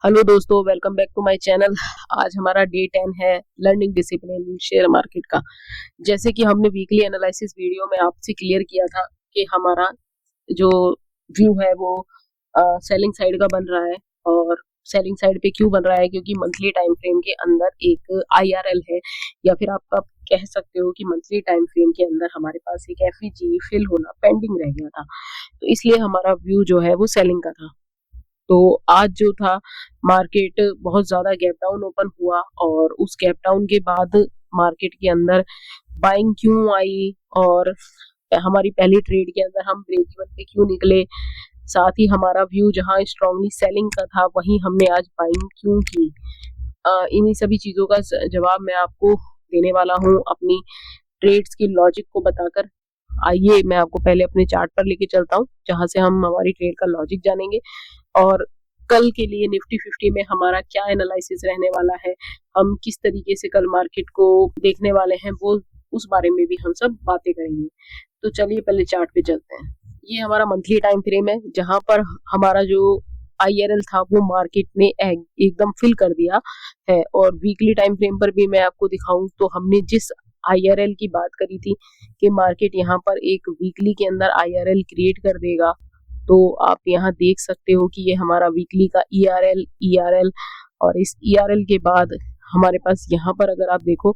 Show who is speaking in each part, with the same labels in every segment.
Speaker 1: Hello दोस्तों, welcome back to my channel. आज हमारा डे 10 है लर्निंग डिसिप्लिन शेयर मार्केट का। जैसे कि हमने वीकली एनालिसिस वीडियो में आपसे क्लियर किया था कि हमारा जो व्यू है वो सेलिंग साइड का बन रहा है। और सेलिंग साइड पे क्यों बन रहा है? क्योंकि मंथली टाइम फ्रेम के अंदर एक आईआरएल है, या फिर आप कह सकते हो कि मंथली टाइम फ्रेम के अंदर हमारे पास एक एफईजी फिल होना पेंडिंग रह गया था। तो इसलिए हमारा व्यू जो है वो सेलिंग का था। तो आज जो था मार्केट बहुत ज्यादा गैप डाउन ओपन हुआ, और उस गैप डाउन के बाद मार्केट के अंदर बाइंग क्यों आई, और हमारी पहली ट्रेड के अंदर हम ब्रेक इवन पे क्यों निकले, साथ ही हमारा व्यू जहां स्ट्रांगली सेलिंग का था वहीं हमने आज बाइंग क्यों की। इन्हीं सभी चीजों का जवाब मैं आपको देने वाला हूं अपनी ट्रेड्स की लॉजिक को बताकर। आइए मैं आपको पहले अपने चार्ट पर लेके चलता हूँ, जहां से हम हमारी ट्रेड का लॉजिक जानेंगे और कल के लिए निफ्टी 50 में हमारा क्या एनालिसिस रहने वाला है, हम किस तरीके से कल मार्केट को देखने वाले हैं, वो उस बारे में भी हम सब बातें करेंगे। तो चलिए पहले चार्ट पे चलते हैं। ये हमारा मंथली टाइम फ्रेम है, जहां पर हमारा जो आईआरएल था वो मार्केट ने एकदम फिल कर दिया है। और वीकली टाइम फ्रेम पर भी मैं आपको दिखाऊं तो हमने जिस आईआरएल की बात करी थी कि मार्केट यहाँ पर एक वीकली के अंदर आईआरएल क्रिएट कर देगा, तो आप यहाँ देख सकते हो कि ये हमारा वीकली का ईआरएल, और इस ईआरएल के बाद हमारे पास यहाँ पर अगर आप देखो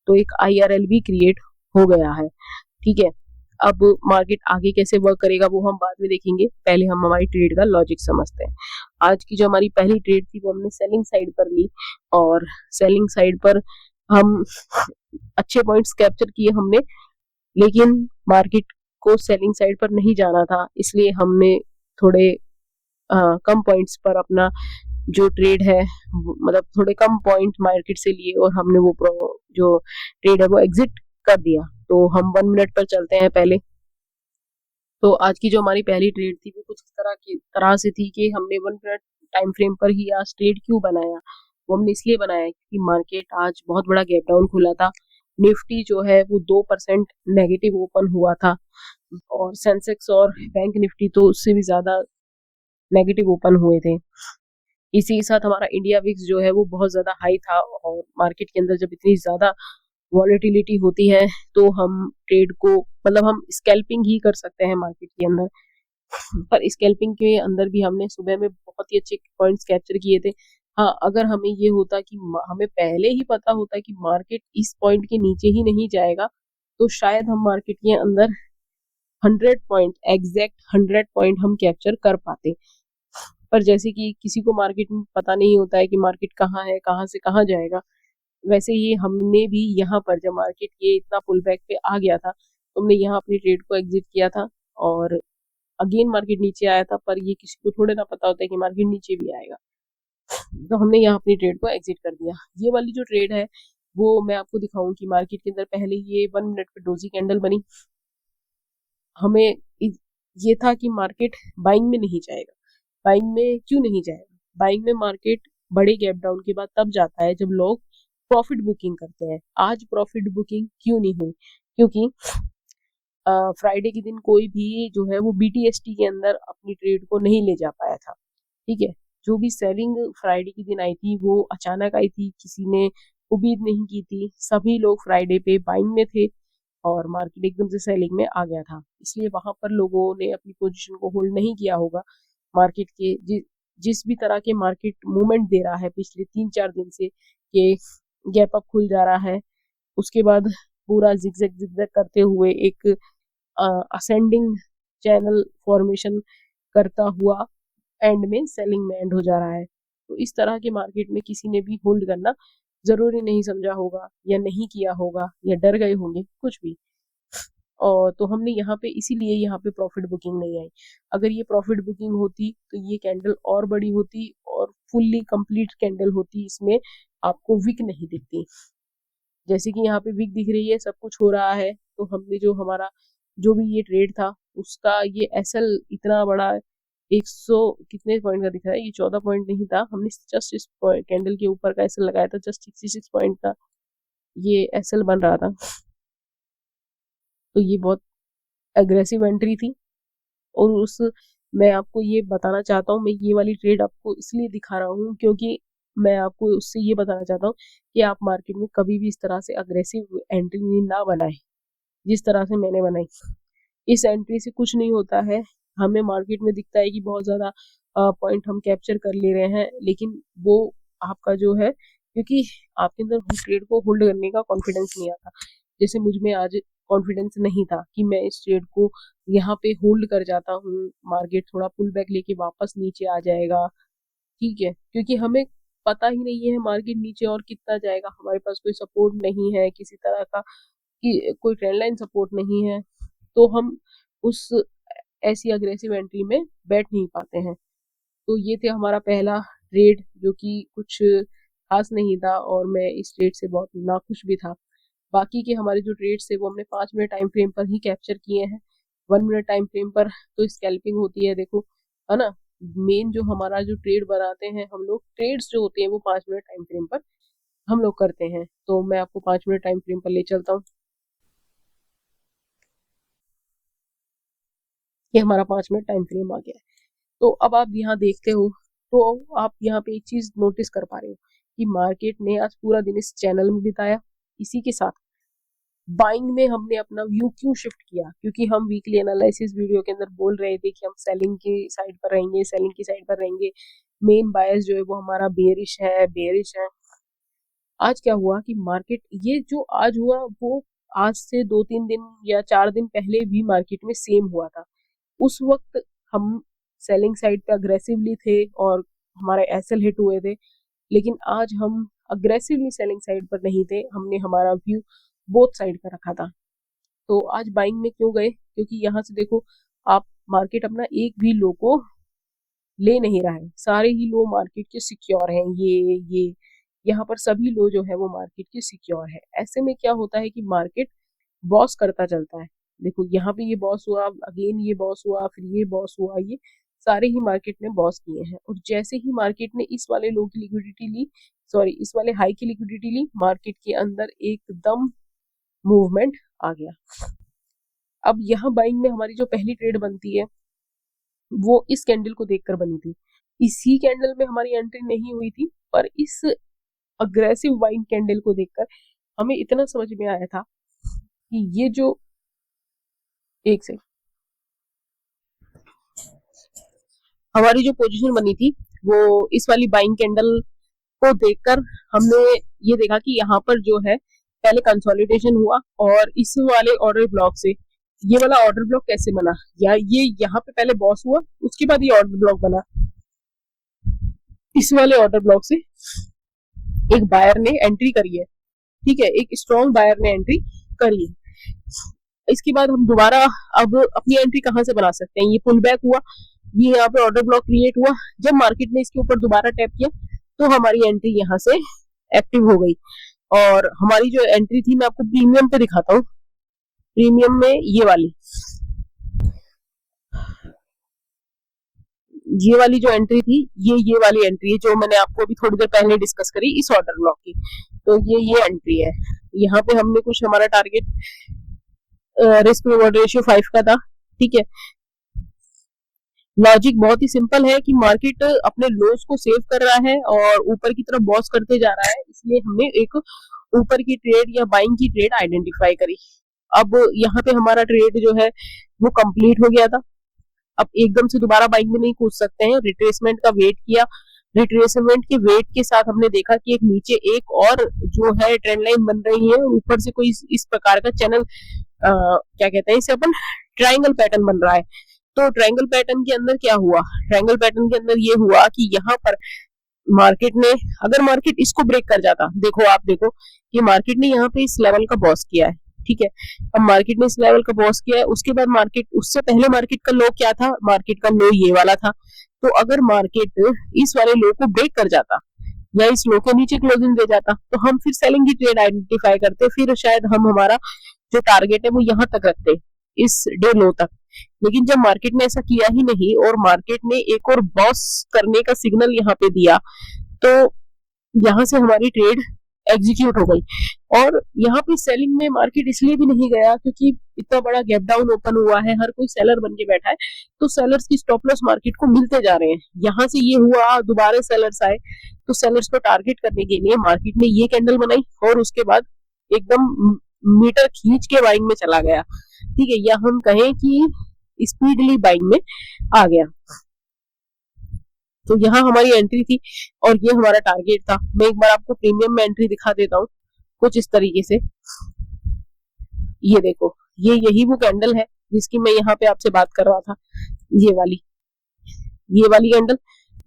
Speaker 1: तो एक आईआरएल भी क्रिएट हो गया है। ठीक है, अब मार्केट आगे कैसे वर्क करेगा वो हम बाद में देखेंगे, पहले हम हमारी ट्रेड का लॉजिक समझते हैं। आज की जो हमारी पहली ट्रेड थी वो हमने सेलिंग साइड पर ली, और सेलिंग साइड पर हम अच्छे पॉइंट्स कैप्चर किए हमने, लेकिन मार्केट को सेलिंग साइड पर नहीं जाना था, इसलिए हमने थोड़े कम पॉइंट्स पर अपना जो ट्रेड है मतलब थोड़े कम पॉइंट मार्केट से लिए, और हमने वो जो ट्रेड है वो एग्जिट कर दिया। तो हम 1 मिनट पर चलते हैं पहले। तो आज की जो हमारी पहली ट्रेड थी वो कुछ इस तरह से थी कि हमने 1 मिनट टाइम फ्रेम पर ही आज ट्रेड क्यों बनाया। वो हमने इसलिए बनाया क्योंकि मार्केट आज बहुत बड़ा गैप डाउन खुला था। निफ्टी जो है वो 2% नेगेटिव ओपन हुआ था, और सेंसेक्स और बैंक निफ्टी तो उससे भी ज्यादा नेगेटिव ओपन हुए थे। इसी के साथ हमारा इंडिया विक्स जो है वो बहुत ज्यादा हाई था, और मार्केट के अंदर जब इतनी ज्यादा वॉलेटिलिटी होती है तो हम ट्रेड को मतलब हम स्कैल्पिंग ही कर सकते हैं मार्केट के अंदर। पर स्कैल्पिंग के अंदर भी हमने सुबह में बहुत ही अच्छे पॉइंट्स कैप्चर किए थे। हाँ, अगर हमें ये होता कि हमें पहले ही पता होता कि मार्केट इस पॉइंट के नीचे ही नहीं जाएगा, तो शायद हम मार्केट के अंदर 100 पॉइंट एग्जैक्ट 100 पॉइंट हम कैप्चर कर पाते। पर जैसे कि किसी को मार्केट में पता नहीं होता है कि मार्केट कहाँ है, कहाँ से कहाँ जाएगा, वैसे ही हमने भी यहाँ पर जब मार्केट ये इतना पुल बैक पे आ गया था तो हमने यहाँ अपनी ट्रेड को एग्जिट किया था, और अगेन मार्केट नीचे आया था, पर ये किसी को थोड़े ना पता होता है कि मार्केट नीचे भी आएगा। तो हमने यहाँ अपनी ट्रेड को एग्जिट कर दिया। ये वाली जो ट्रेड है वो मैं आपको दिखाऊं कि मार्केट के अंदर पहले ये 1 मिनट पे डोजी कैंडल बनी। हमें ये था कि मार्केट बाइंग में नहीं जाएगा। बाइंग में क्यों नहीं जाएगा? बाइंग में मार्केट बड़े गैप डाउन के बाद तब जाता है जब लोग प्रॉफिट बुकिंग करते हैं। आज प्रॉफिट बुकिंग क्यों नहीं हुई? क्योंकि फ्राइडे के दिन कोई भी जो है वो बीटीएसटी के अंदर अपनी ट्रेड को नहीं ले जा पाया था। ठीक है, जो भी सेलिंग फ्राइडे के दिन आई थी वो अचानक आई थी, किसी ने उम्मीद नहीं की थी। सभी लोग फ्राइडे पे बाइंग में थे और मार्केट एकदम से सेलिंग में आ गया था, इसलिए वहां पर लोगों ने अपनी पोजीशन को होल्ड नहीं किया होगा। मार्केट के जिस भी तरह के मार्केट मूवमेंट दे रहा है पिछले 3-4 दिन से कि गैप अप खुल जा रहा है, उसके बाद पूरा जिगजैग जिगजैग करते हुए एक असेंडिंग चैनल फॉर्मेशन करता हुआ एंड में सेलिंग में एंड हो जा रहा है। तो इस तरह के मार्केट में किसी ने भी होल्ड करना जरूरी नहीं समझा होगा, या नहीं किया होगा, या डर गए होंगे, कुछ भी। और तो हमने यहाँ पे इसीलिए यहाँ पे प्रॉफिट बुकिंग नहीं आई। अगर ये प्रॉफिट बुकिंग होती तो ये कैंडल और बड़ी होती और फुल्ली कंप्लीट कैंडल होती, इसमें आपको विक नहीं दिखती। जैसे कि यहाँ पे विक दिख रही है, सब कुछ हो रहा है, तो हमने जो हमारा जो भी ये ट्रेड था उसका ये एसएल इतना बड़ा 100 कितने पॉइंट का दिख रहा है, ये 14 पॉइंट नहीं था। हमने जस्ट इस कैंडल के ऊपर का एसएल लगाया था, जस्ट 66 पॉइंट का ये एसएल बन रहा था। तो ये बहुत एग्रेसिव एंट्री थी, और उस मैं आपको ये बताना चाहता हूँ, मैं ये वाली ट्रेड आपको इसलिए दिखा रहा हूँ क्योंकि मैं आपको उससे ये बताना चाहता हूँ कि आप मार्केट में कभी भी इस तरह से अग्रेसिव एंट्री ना बनाए जिस तरह से मैंने बनाई। इस एंट्री से कुछ नहीं होता है, हमें मार्केट में दिखता है कि बहुत ज़्यादा पॉइंट हम कैप्चर कर ले रहे हैं, लेकिन वो आपका जो है, क्योंकि आपके अंदर ट्रेड को होल्ड करने का कॉन्फिडेंस नहीं आता। जैसे मुझ में आज कॉन्फिडेंस नहीं था कि मैं इस ट्रेड को यहाँ पे होल्ड कर जाता हूँ, मार्केट थोड़ा पुल बैक लेके वापस नीचे आ जाएगा, ठीक है, क्योंकि हमें पता ही नहीं है मार्केट नीचे और कितना जाएगा, हमारे पास कोई सपोर्ट नहीं है किसी तरह का, कि कोई ट्रेंड लाइन सपोर्ट नहीं है, तो हम उस ऐसी अग्रेसिव एंट्री में बैठ नहीं पाते हैं। तो ये थे हमारा पहला ट्रेड जो कि कुछ खास नहीं था और मैं इस ट्रेड से बहुत नाखुश भी था। बाकी के हमारे जो ट्रेड्स थे वो हमने 5 मिनट टाइम फ्रेम पर ही कैप्चर किए हैं। 1 मिनट टाइम फ्रेम पर तो स्कैल्पिंग होती है, देखो, है ना। मेन जो हमारा जो ट्रेड बनाते हैं हम लोग, ट्रेड्स जो होते हैं वो 5 मिनट टाइम फ्रेम पर हम लोग करते हैं। तो मैं आपको 5 मिनट टाइम फ्रेम पर ले चलता हूँ। ये हमारा 5 मिनट टाइम फ्रेम आ गया है। तो अब आप यहाँ देखते हो, तो आप यहाँ पे एक चीज नोटिस कर पा रहे हो कि मार्केट ने आज पूरा दिन इस चैनल में बिताया। इसी के साथ बाइंग में हमने अपना व्यू क्यों शिफ्ट किया, क्योंकि हम वीकली एनालिसिस वीडियो के अंदर बोल रहे थे कि हम सेलिंग की साइड पर रहेंगे, सेलिंग की साइड पर रहेंगे, मेन बायस जो है वो हमारा बेरिश है, बेरिश है। आज क्या हुआ कि मार्केट, ये जो आज हुआ वो आज से 2-3 दिन या 4 दिन पहले भी मार्केट में सेम हुआ था। उस वक्त हम सेलिंग साइड पे अग्रेसिवली थे और हमारे एसएल हिट हुए थे, लेकिन आज हम अग्रेसिवली सेलिंग साइड पर नहीं थे, हमने हमारा व्यू बोथ साइड का रखा था। तो आज बाइंग में क्यों गए, क्योंकि यहाँ से देखो आप, मार्केट अपना एक भी लो को ले नहीं रहा है, सारे ही लो मार्केट के सिक्योर हैं। ये यहाँ पर सभी लो जो है वो मार्केट के सिक्योर है। ऐसे में क्या होता है कि मार्केट बॉस करता चलता है। देखो यहाँ पे ये बॉस हुआ, अगेन ये बॉस हुआ, फिर ये बॉस हुआ, ये सारे ही मार्केट ने बॉस किए हैं। और जैसे ही मार्केट ने इस वाले लो की लिक्विडिटी ली, सॉरी इस वाले हाई की लिक्विडिटी ली, मार्केट के अंदर एकदम मूवमेंट आ गया। अब यहाँ बाइंग में हमारी जो पहली ट्रेड बनती है वो इस कैंडल को देखकर बनी थी। इसी कैंडल में हमारी एंट्री नहीं हुई थी, पर इस अग्रेसिव बाइंग कैंडल को देखकर हमें इतना समझ में आया था कि ये जो, एक से हमारी जो पोजीशन बनी थी वो इस वाली बाइंग कैंडल को देखकर हमने ये देखा कि यहाँ पर जो है पहले कंसोलिडेशन हुआ, और इस वाले ऑर्डर ब्लॉक से ये वाला ऑर्डर ब्लॉक कैसे बना, या ये यहाँ पे पहले बॉस हुआ उसके बाद ये ऑर्डर ब्लॉक बना। इस वाले ऑर्डर ब्लॉक से एक बायर ने एंट्री करी है, ठीक है, एक स्ट्रॉन्ग बायर ने एंट्री करी है। इसके बाद हम दोबारा अब अपनी एंट्री कहाँ से बना सकते हैं, ये पुल बैक हुआ, ये यहाँ पे ऑर्डर ब्लॉक क्रिएट हुआ, जब मार्केट ने इसके ऊपर दोबारा टैप किया तो हमारी एंट्री यहाँ से एक्टिव हो गई। और हमारी जो एंट्री थी, मैं आपको प्रीमियम पे दिखाता हूँ। प्रीमियम में ये वाली जो एंट्री थी, ये वाली एंट्री है जो मैंने आपको अभी थोड़ी देर पहले डिस्कस करी इस ऑर्डर ब्लॉक की। तो ये एंट्री है, यहाँ पे हमने कुछ, हमारा टारगेट रिस्क रिवॉर्ड रेशियो 5 का था, ठीक है। लॉजिक बहुत ही सिंपल है कि मार्केट अपने लोस को सेव कर रहा है और ऊपर की तरफ बॉस करते जा रहा है, इसलिए हमने एक ऊपर की ट्रेड या बाइंग की ट्रेड आइडेंटिफाई करी। अब यहाँ पे हमारा ट्रेड जो है वो कंप्लीट हो गया था। अब एकदम से दोबारा बाइंग में नहीं कूद सकते हैं, रिट्रेसमेंट का वेट किया, रिट्रेसमेंट के वेट के साथ हमने देखा कि एक नीचे एक और जो है ट्रेंड लाइन बन रही है, ऊपर से कोई इस प्रकार का चैनल, क्या कहते हैं इसे अपन, ट्रायंगल पैटर्न बन रहा है। तो ट्रायंगल पैटर्न के अंदर क्या हुआ, ट्रायंगल पैटर्न के अंदर ये हुआ कि यहाँ पर मार्केट ने, अगर मार्केट इसको ब्रेक कर जाता, देखो आप देखो कि मार्केट ने यहाँ पे इस लेवल का बॉस किया है, ठीक है। अब मार्केट ने इस लेवल का बॉस किया है, उसके बाद मार्केट, उससे पहले मार्केट का लो क्या था, मार्केट का लो ये वाला था। तो अगर मार्केट इस वाले लो को ब्रेक कर जाता या इस लो के नीचे क्लोजिंग दे जाता तो हम फिर सेलिंग की ट्रेड आइडेंटिफाई करते, फिर शायद हम हमारा जो टारगेट है वो यहाँ तक रखते, इस डे लो तक। लेकिन जब मार्केट ने ऐसा किया ही नहीं और मार्केट ने एक और बॉस करने का सिग्नल यहाँ पे दिया, तो यहाँ से हमारी ट्रेड एग्जीक्यूट हो गई। और यहाँ पे सेलिंग में मार्केट इसलिए भी नहीं गया क्योंकि इतना बड़ा गैप डाउन ओपन हुआ है, हर कोई सेलर बन के बैठा है, तो सेलर्स की स्टॉप लॉस मार्केट को मिलते जा रहे हैं। यहाँ से ये हुआ, दोबारा सेलर्स आए, तो सेलर्स को टारगेट करने के लिए मार्केट ने ये कैंडल बनाई और उसके बाद एकदम मीटर खींच के बाइंग में चला गया। ठीक है, या हम कहें कि स्पीडली बाइंग में आ गया। तो यहाँ हमारी एंट्री थी और ये हमारा टारगेट था। मैं एक बार आपको प्रीमियम में एंट्री दिखा देता हूँ कुछ इस तरीके से। ये देखो, ये यही वो कैंडल है जिसकी मैं यहाँ पे आपसे बात कर रहा था। ये वाली कैंडल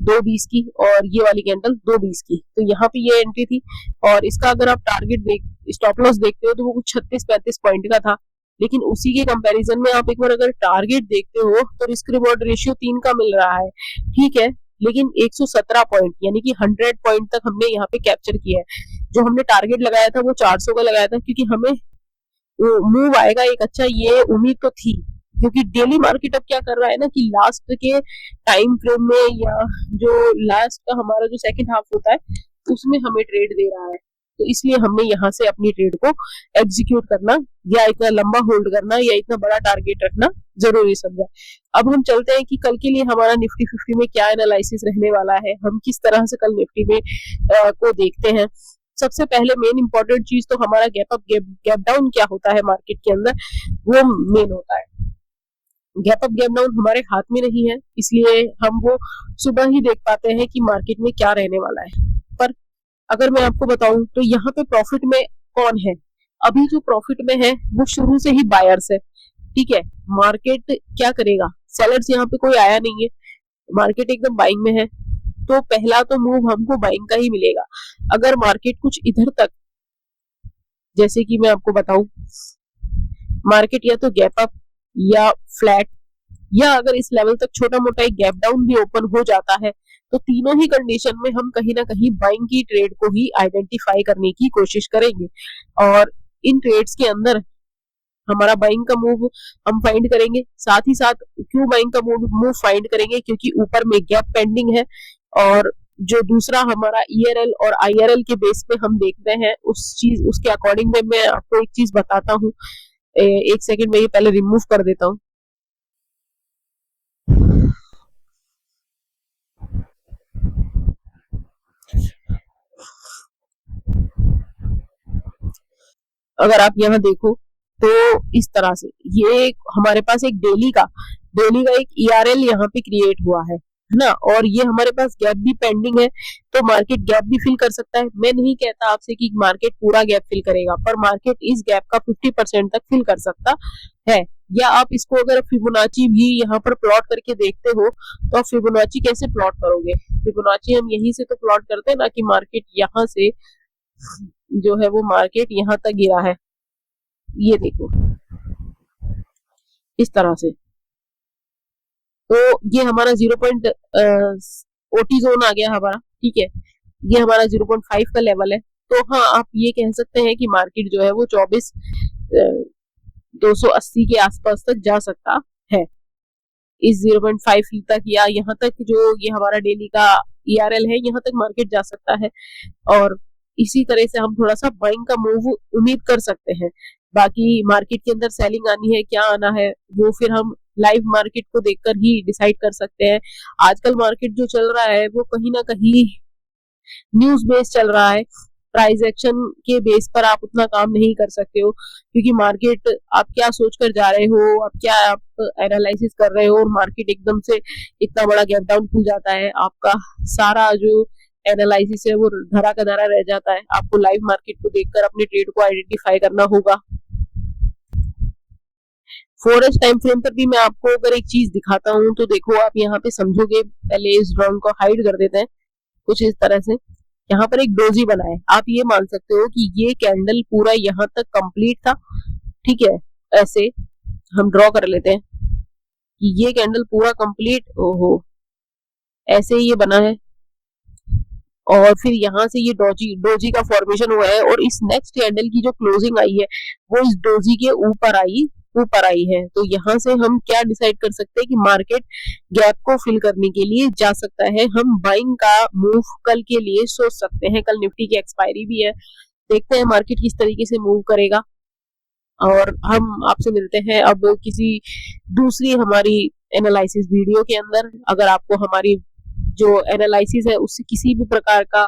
Speaker 1: 2.20 की और ये वाली कैंडल 2.20 की। तो यहाँ पे ये एंट्री थी और इसका अगर आप टारगेट स्टॉप लॉस देखते हो तो वो कुछ 36-35 पॉइंट का था। लेकिन उसी के कंपैरिजन में आप एक बार अगर टारगेट देखते हो तो रिस्क रिवॉर्ड रेशियो 3 का मिल रहा है। ठीक है, लेकिन 117 पॉइंट यानी कि 100 पॉइंट तक हमने यहाँ पे कैप्चर किया है। जो हमने टारगेट लगाया था वो 400 का लगाया था क्योंकि हमें मूव आएगा एक अच्छा, ये उम्मीद तो थी। क्योंकि डेली मार्केट अब क्या कर रहा है ना कि लास्ट के टाइम फ्रेम में या जो लास्ट का हमारा जो सेकंड हाफ होता है उसमें हमें ट्रेड दे रहा है। तो इसलिए हमने यहाँ से अपनी ट्रेड को एग्जीक्यूट करना या इतना लंबा होल्ड करना या इतना बड़ा टारगेट रखना जरूरी समझा। अब हम चलते हैं कि कल के लिए हमारा निफ्टी 50 में क्या एनालिसिस रहने वाला है, हम किस तरह से कल निफ्टी में को देखते हैं। सबसे पहले मेन इंपॉर्टेंट चीज तो हमारा गैप अप गैप डाउन क्या होता है मार्केट के अंदर, वो मेन होता है। गैप अप गैप डाउन हमारे हाथ में नहीं है, इसलिए हम वो सुबह ही देख पाते हैं कि मार्केट में क्या रहने वाला है। पर अगर मैं आपको बताऊं तो यहाँ पे प्रॉफिट में कौन है, अभी जो प्रॉफिट में है वो शुरू से ही बायर्स है। ठीक है, मार्केट क्या करेगा, सेलर्स यहाँ पे कोई आया नहीं है, मार्केट एकदम बाइंग में है, तो पहला तो मूव हमको बाइंग का ही मिलेगा। अगर मार्केट कुछ इधर तक, जैसे कि मैं आपको बताऊं, मार्केट या तो गैप अप या फ्लैट या अगर इस लेवल तक छोटा मोटा एक गैप डाउन भी ओपन हो जाता है तो तीनों ही कंडीशन में हम कहीं ना कहीं बाइंग की ट्रेड को ही आइडेंटिफाई करने की कोशिश करेंगे। और इन ट्रेड्स के अंदर हमारा बाइंग का मूव हम फाइंड करेंगे। साथ ही साथ क्यों बाइंग का मूव फाइंड करेंगे, क्योंकि ऊपर में गैप पेंडिंग है और जो दूसरा हमारा ईआरएल और आईआरएल के बेस पे हम देखते हैं उसके अकॉर्डिंग में मैं आपको एक चीज बताता हूँ। एक सेकंड में ये पहले रिमूव कर देता हूँ। अगर आप यहाँ देखो तो इस तरह से ये हमारे पास एक डेली का एक ईआरएल यहाँ पे क्रिएट हुआ है ना, और ये हमारे पास गैप भी पेंडिंग है, तो मार्केट गैप भी फिल कर सकता है। मैं नहीं कहता आपसे कि मार्केट पूरा गैप फिल करेगा, पर मार्केट इस गैप का 50% तक फिल कर सकता है। या आप इसको अगर फिबोनाची भी यहाँ पर प्लॉट करके देखते हो तो आप फिबोनाची कैसे प्लॉट करोगे, फिबोनाची हम यहीं से तो प्लॉट करते हैं ना कि मार्केट यहाँ से जो है वो मार्केट यहाँ तक गिरा है, ये देखो इस तरह से। तो ये हमारा 0. ओटी जोन आ गया हमारा। ठीक है, ये हमारा 0.5 का लेवल है। तो हाँ, आप ये कह सकते हैं कि मार्केट जो है वो 24,280 के आसपास तक जा सकता है, इस 0.5 तक या यहाँ तक जो ये हमारा डेली का ईआरएल है यहाँ तक मार्केट जा सकता है। और इसी तरह से हम थोड़ा सा बाइंग का मूव उम्मीद कर सकते हैं। बाकी मार्केट के अंदर सेलिंग आनी है क्या आना है वो फिर हम लाइव मार्केट को देखकर ही डिसाइड कर सकते हैं। आजकल मार्केट जो चल रहा है वो कहीं ना कहीं न्यूज बेस चल रहा है, प्राइस एक्शन के बेस पर आप उतना काम नहीं कर सकते हो, क्योंकि मार्केट आप क्या सोचकर जा रहे हो, आप क्या एनालिसिस कर रहे हो, और मार्केट एकदम से इतना बड़ा गैप डाउन खुल जाता है, आपका सारा जो एनालिसिस है वो धरा का धरा रह जाता है। आपको लाइव मार्केट को देखकर अपने ट्रेड को आइडेंटिफाई करना होगा। 4H टाइम फ्रेम पर भी मैं आपको अगर एक चीज दिखाता हूँ तो देखो आप यहाँ पे समझोगे। पहले इस ड्रॉइंग को हाइड कर देते हैं कुछ इस तरह से। यहाँ पर एक डोजी बना है, आप ये मान सकते हो कि ये कैंडल पूरा यहाँ तक कंप्लीट था। ठीक है, ऐसे हम ड्रॉ कर लेते हैं कि ये कैंडल पूरा कंप्लीट, ओहो ऐसे ही ये बना है, और फिर यहाँ से ये डोजी का फॉर्मेशन हुआ है, और इस नेक्स्ट कैंडल की जो क्लोजिंग आई है वो इस डोजी के ऊपर आई है। तो यहाँ से हम क्या डिसाइड कर सकते हैं कि मार्केट गैप को फिल करने के लिए जा सकता है। हम बाइंग का मूव कल के लिए सोच सकते हैं। कल निफ्टी की एक्सपायरी भी है, देखते हैं मार्केट किस तरीके से मूव करेगा, और हम आपसे मिलते हैं अब किसी दूसरी हमारी एनालिसिस वीडियो के अंदर। अगर आपको हमारी जो एनालिसिस है उससे किसी भी प्रकार का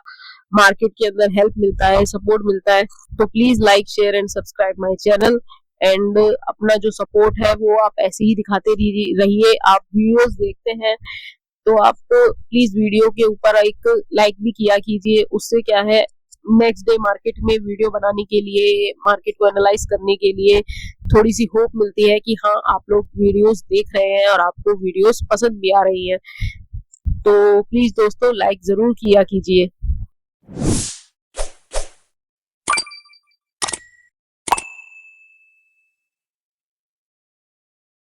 Speaker 1: मार्केट के अंदर हेल्प मिलता है, सपोर्ट मिलता है, तो please like share and subscribe my channel. And अपना जो सपोर्ट है वो आप ऐसे ही दिखाते रहिए। आप वीडियोस देखते हैं तो आप प्लीज वीडियो के ऊपर एक लाइक भी किया कीजिए। उससे क्या है, नेक्स्ट डे मार्केट में वीडियो बनाने के लिए, मार्केट को एनालाइज करने के लिए थोड़ी सी होप मिलती है कि हाँ आप लोग वीडियोस देख रहे हैं और आपको वीडियोस पसंद भी आ रही हैं। तो प्लीज दोस्तों लाइक जरूर किया कीजिए।